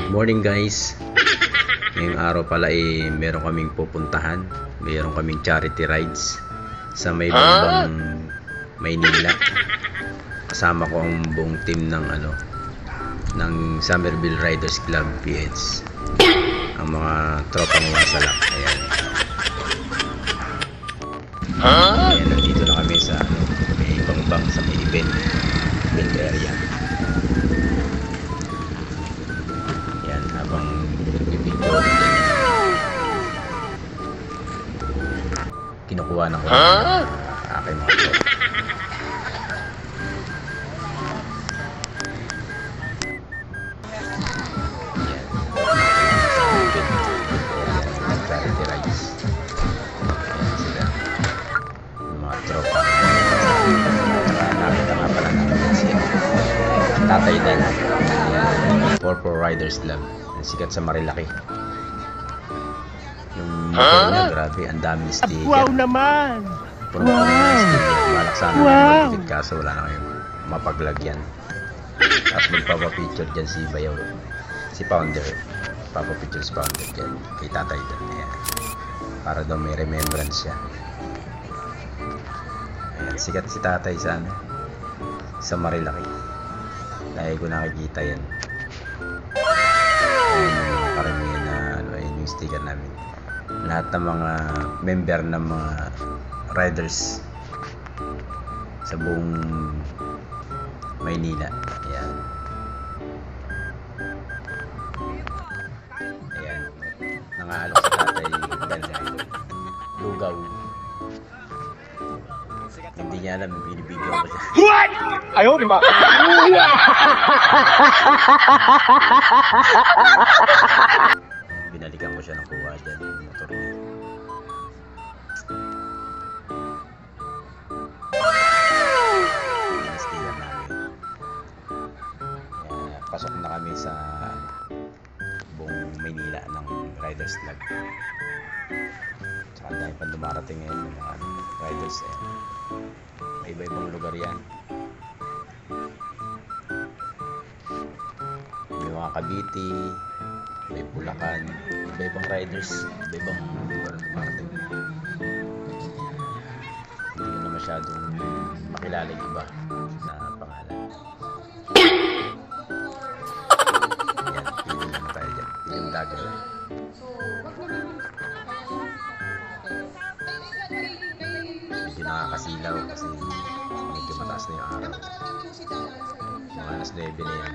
Morning guys. Ngayong araw pala meron kaming pupuntahan. Meron kaming charity rides sa may bandang Maynila. Kasama ko ang buong team ng Somerville Riders Club PH. Ang mga tropang wasalak. Ayan. Ayan, nandito na kami sa may bangbang sa may event area. Ayan, habang nagbibidyo kinukuha na ko aking mga tropa. Tatay Dan, Purple Riders Club, sikat sa Marilaki. Yung motor niya, grabe, ang daming sticker. Wow naman! Puno pa rin ng sticker. Balak sana mag-fit, kaso wala na kayo mapaglagyan. Tapos magpapapicture dyan si Bayaw, si Founder. Papapicture si Founder dyan kay Tatay Dan. Ayan. Para daw may remembrance siya. Ayan, sikat si Tatay sa Marilaki. Dahil ko nakikita yan. Ayan yung mga karamihan na ayan yung sticker namin. Lahat ng mga member ng mga riders sa buong Maynila. Ayan. Ayan. Nangaalok sa Tatay Dan. Lugaw. Hindi niya alam, binibigyan ko siya. What? Ayaw, di ba? Binalikan ko siya ng kuha dyan yung motor niya. Pinastilan namin. Pasok na kami sa buong Maynila ng Riders Club. Tsaka dahil pa dumarating ngayon ng mga riders may iba-ibang lugar yan. May mga Cavite, may Bulacan, iba-ibang riders, iba-ibang lugar na dumarating. Hindi ko na masyadong makilala yung iba na pangalan. Ayan, piling naman tayo dyan. Piling dagger. Medyo nakakasilaw kasi medyo mataas na yung araw. Mga alas 9 na yan.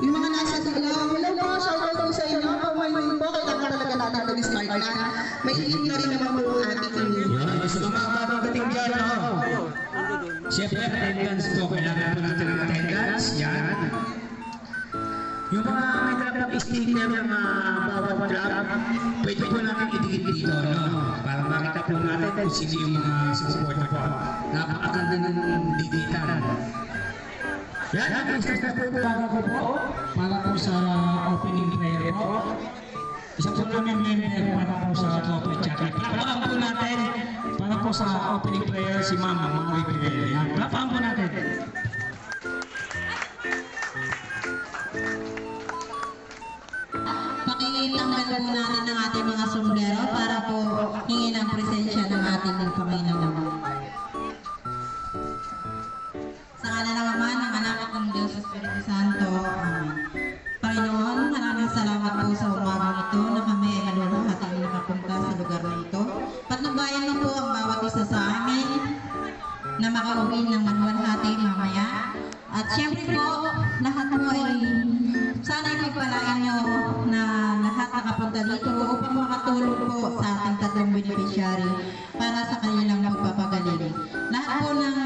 Yung mga nasa dulo, hello po, shoutout po sa inyo. Pamayin po, kailangan talaga natin mag-start na. May hit na rin naman po ang ating Gusto ko mga babagating dyan, Siyempre, attendance po. Kailangan po natin ng attendance. Yan. Yung mga may dapat sticker ng bawat club, pwede po natin idikit dito, para makita po natin kung sino yung mga support po. Napakaganda ng digitan. Yan, start na po bago ko po para po sa opening prayer po. Isa po namin member para po sa corporate chat. Plapakan po natin para po sa opening prayer si Mama Maui Pinel. Yan, plapakan po natin. Pakitanggal po natin ng ating mga sombrero para po hingin ang presensya ng ating Panginoon. Sa ngalan ng Ama, ng Anak at ng Diyos sa Espiritu Santo. Amen. Panginoon, maraming salamat po sa umagang ito na kami ay naluruhating nakapunta sa lugar na ito. Patnubayan mo po ang bawat isa sa amin na makauwi ng maluwalhati mamaya. At syempre po, lahat po ay sana ipagpalain nyo na lahat nakapunta dito upang makatulong po sa ating tatlong beneficiary para sa kanilang magpapagaling. Lahat po ng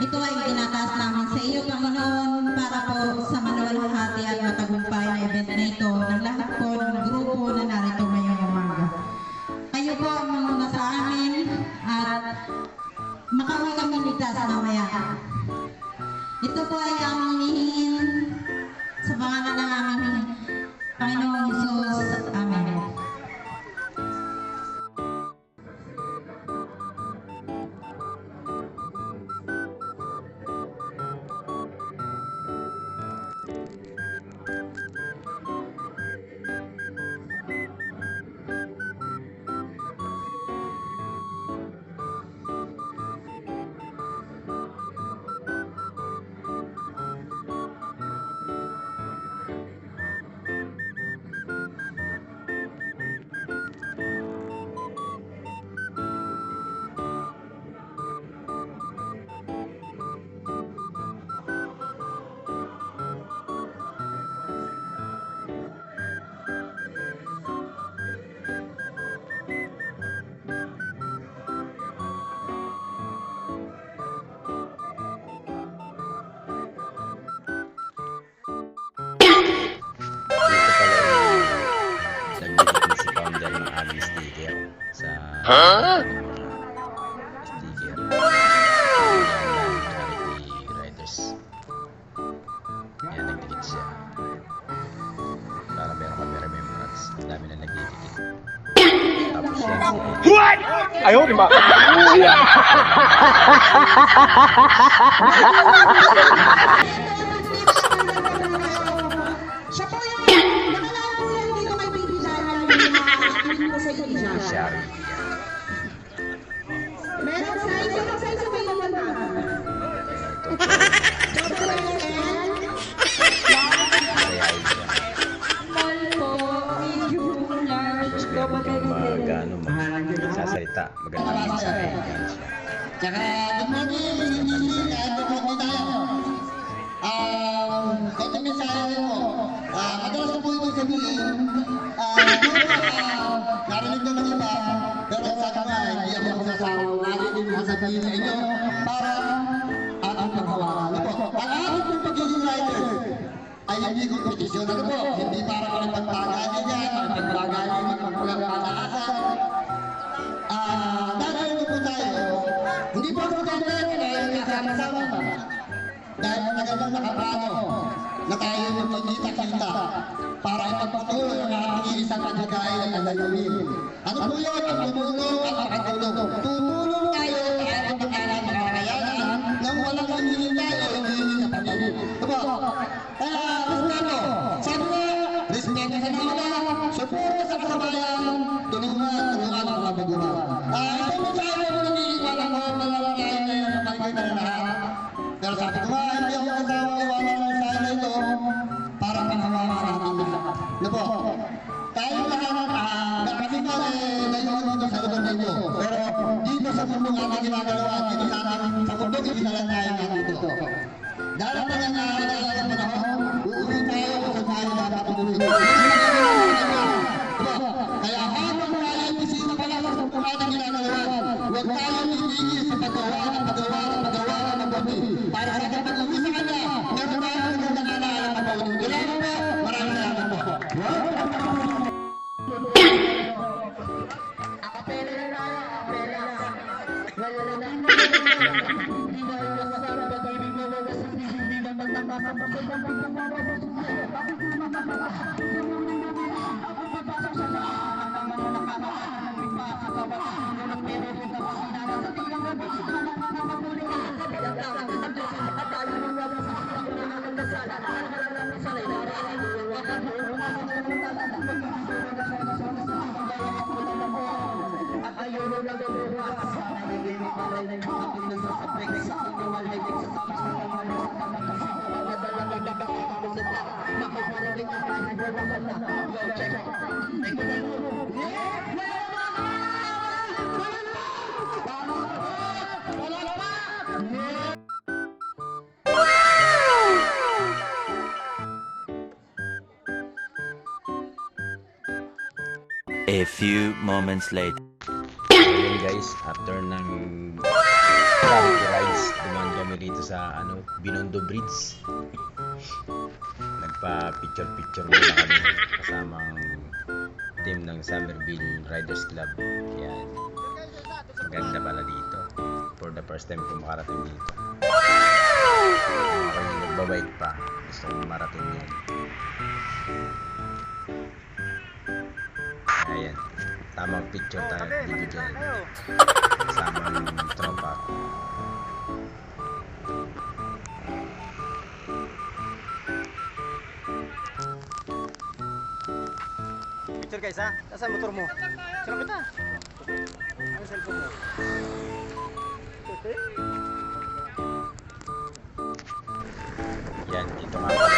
ito ay tinataas namin sa iyo, Panginoon. para po sa maluwalhati at matagumpay na event na ito ng lahat po ng grupo na narito ngayong umaga. Kayo po ang manguna sa amin at makauwi kami ligtas mamaya. Ito po ay aming hihingin sa pangalan ng aming Panginoong Hesus. Amen. Nagdikit si founder ng aming sticker sa sticker ng Charity Riders. Ayan, nagdikit siya para meron kami remembrance. Ang dami na nagdidikit. Tapos yan si What? Ayaw, di ba? Siya po yun! Nakalaman ko sila hindi ko may bibigyan ng mga ko sa iglesia. Shari. Meron size available na. Masayain siya. Small po, medium, large, Tapos meron kang magsasalita. Magandang mensahe. Yan siya. Tsaka, good morning, good morning tayo. Ito mensahe mo. Madalas na po ito sabihin, narinig na ng iba, pero sa kanya, hindi ako masasawa. Lagi din masasabihin sa inyo para ang pagkawalan. Ang aking pong pagiging writer ay hindi kompetisyon. Ano po? Hindi para pagpagalan niya, pagpagalan niya, pagpagpagaasan. Dahil ito po tayo, hindi po ako magandang dahil kasama-sama pa. Dahil magandang nakaplano na tayo magkikita-kita para ipagpatuloy ang ating isang pagkakain at alalamin. Ano po yun? Ang tumulong at makatulong. Tutulong tayo sa ating pangalan ng kakayanan nang walang hingin tayo, hingin sa pamilya. Diba? Respeto. Sabi nga, respeto sa nauna, supuro sa kasabayan, tulungan ang mga magulang. Isang mensahe mo nag-iiwan ang mga malalakayan ngayon sa pagkakita ng lahat. Pero sabi ko nga, hindi ako kasama iwanan ng mensahe na ito para panawawa natin lahat. Ano po? Tayo lahat, kasi nga naiwan dito sa lugar ninyo. Pero dito sa mundo nga na ginagalawa, dito sa ating sa mundo, ginagalan tayo nga dito. Dahil pa nga naalala ng panahon, uuwi tayo kung saan tayo dapat umuwi. Kaya habang tayo bisita pa lang sa pumahan ng ginagawa, huwag tayo itigil sa paggawa ng buti. Para sa dapat uwi sa kanya, meron tayo ng magandang alaala na paulit. Kailangan po, maraming salamat po. A few moments later. Ayun guys, after ng charity rides, dumaan kami dito sa Binondo Bridge. Nagpa-picture muna kami kasamang team ng Somerville Riders Club. Yan. Maganda pala dito. For the first time ko makarating dito. Ako yung nagbabike pa. Gusto kong marating yan. Ayan. Tamang picture tayo. Video dyan. Kasamang tropa. Picture guys ha. Nasaan motor mo? Sino kita? Ano cellphone mo? Yan, dito nga pala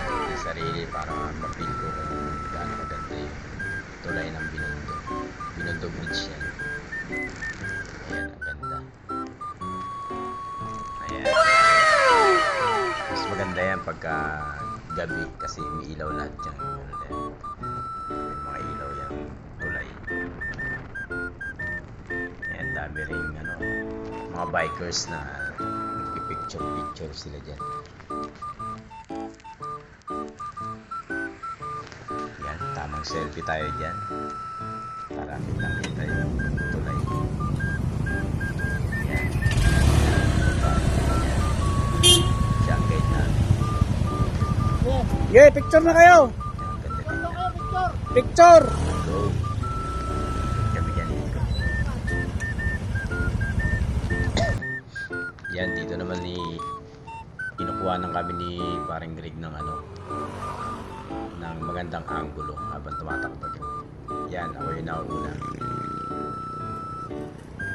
yung sarili para mapil ko kung gaano maganda yung tulay ng Binondo. Binondo Bridge yan. Ayan, ang ganda. Ayan. Mas maganda yan pagka gabi kasi may ilaw lahat yan. May mga ilaw yan, tulay. Ayan, dami rin mga bikers na picture sila dyan. Yan, tamang selfie tayo dyan para kita yung tulay. Yan. Siya ang gate namin. Yeah, picture na kayo. Ang ganda dito. Picture. Go. Kami dyan dito. Yan, dito naman kinukuha ng kami ni paring Greg ng ng magandang angulo habang tumatakbo yun. Yan, ako yung nauuna.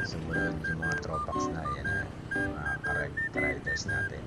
Sumunod yung mga tropax na yan, mga ka-riders natin.